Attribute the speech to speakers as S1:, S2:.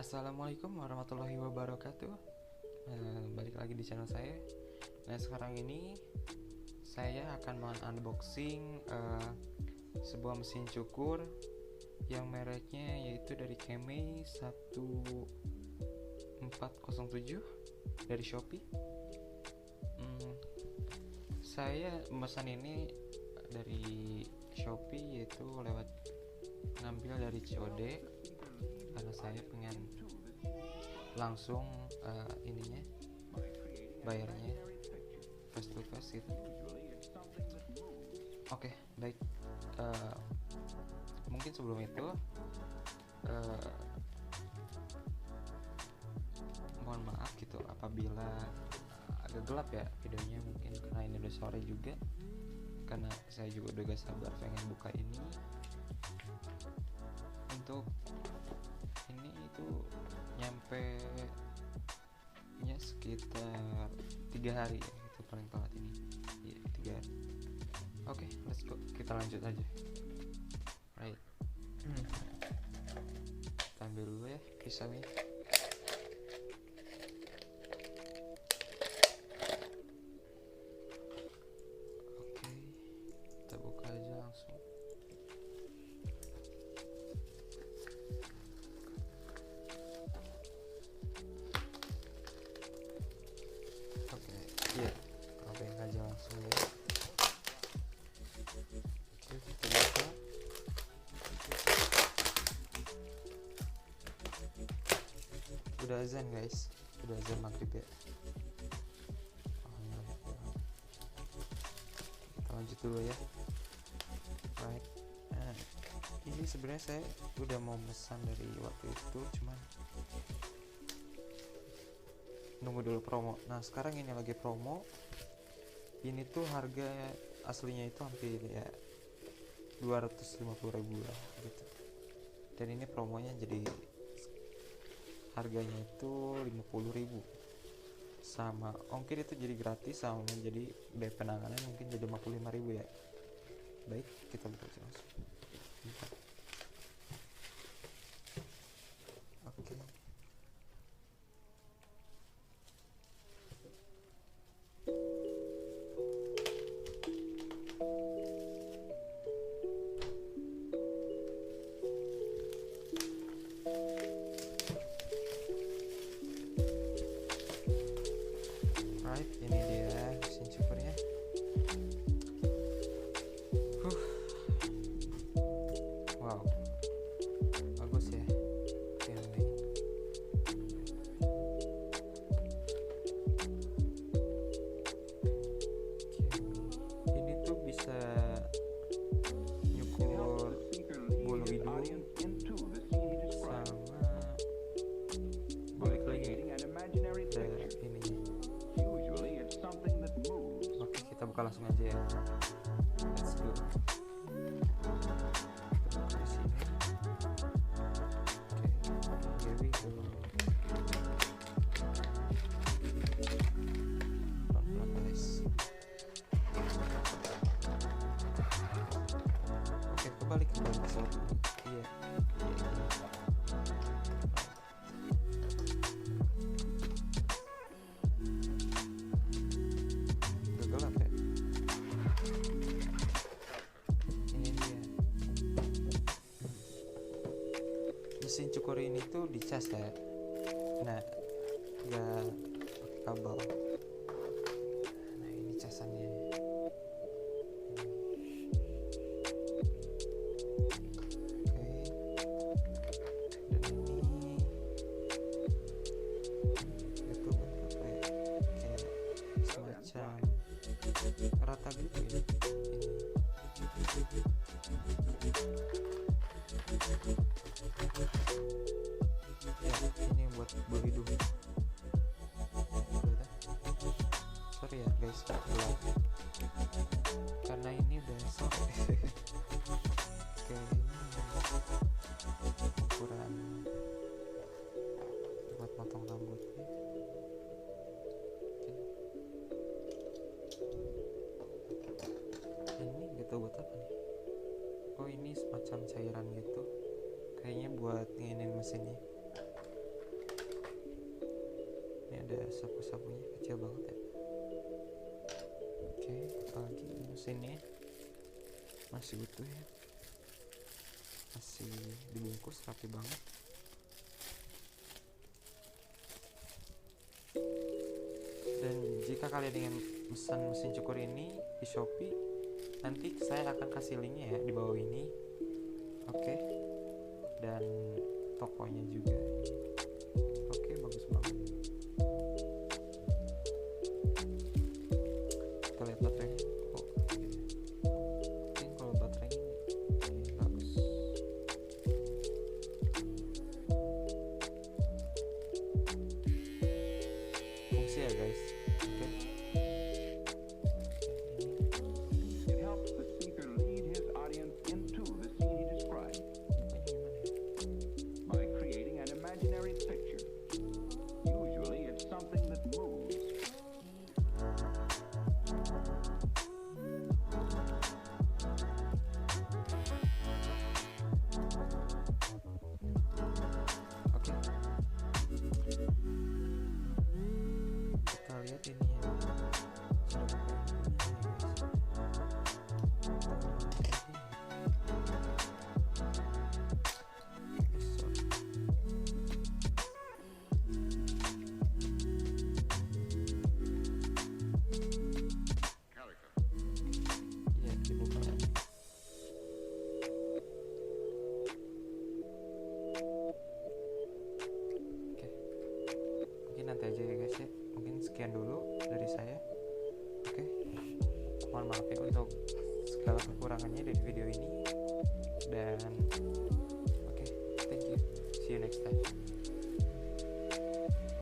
S1: Assalamualaikum warahmatullahi wabarakatuh. Balik lagi di channel saya. Nah, sekarang ini saya akan unboxing sebuah mesin cukur yang mereknya yaitu dari Kemei 1407 dari Shopee. Saya memesan ini dari Shopee yaitu lewat ngambil dari COD karena saya pengen langsung bayarnya face to face gitu. Oke, baik. Mungkin sebelum itu mohon maaf gitu apabila agak gelap ya videonya, mungkin karena ini udah sore juga, karena saya juga udah gak sabar pengen buka ini. Untuk ini itu nyampe nya sekitar 3 hari ya, itu paling telat ini ya, 3 hari. Oke, let's go, kita lanjut aja. Right. Kita ambil dulu ya pisaunya. Oke, kita buka aja langsung. Ya, robek aja langsung ya. Oke, kita buka. Udah azan guys, udah azan maghrib ya. Kita lanjut dulu ya. Right. Nah, ini sebenarnya saya udah mau pesan dari waktu itu, cuman nunggu dulu promo. Nah, sekarang ini lagi promo. Ini tuh harga aslinya itu hampir ya 250.000 lah gitu. Dan ini promonya jadi harganya itu 50.000. Sama ongkir itu jadi gratis, sama jadi biaya penanganan mungkin jadi 55.000 ya. Baik, kita buka langsung. Oke. Right, ini dia mesin cukurnya. Wow, bagus ya ini. Ini tuh bisa nyukur bulu idung sama bulu telinga dari ininya. Oke, kita buka langsung aja ya. Let's go. Kita buka di sini. Oke, here we go. Pelan-pelan guys. Oke, kembali ke satu. Iya. Udah gelap ya. Ini dia. Mesin cukur ini tuh dicas ya. Nah, nggak pakai kabel. Nah, ini casannya. Oke. Dan ini itu buat apa ya? Kayak semacam rata gitu ya. Ini buat bulu hidung. Sorry ya guys, gelap karena ini udah sore. Oke, ini ukuran buat potong rambutnya. Ini gitu buat apa nih? Oh, ini semacam cairan gitu, kayaknya buat nginin mesinnya. ada sapu-sapunya, kecil banget ya. Oke, lagi mesinnya masih utuh ya, masih dibungkus rapi banget. Dan jika kalian ingin pesan mesin cukur ini di Shopee, nanti saya akan kasih linknya ya di bawah ini. Oke, dan tokonya juga. Oke, bagus banget. Kita lihat baterainya. Oh, oke. Oke, kalau baterainya bagus. Fungsi ya guys. Oke.
S2: It helps the speaker lead his audience into the scene he describes by creating an imaginary picture. Usually it's something that moves.
S1: Oke. Kita lihat ini ya. Cara pakai ini ya, guys. Ya, dibuka lagi. Oke. Mungkin nanti aja ya guys ya. Mungkin sekian dulu dari saya. Oke. Mohon maaf ya untuk segala kekurangannya dari video ini. Dan oke, thank you. See you next time.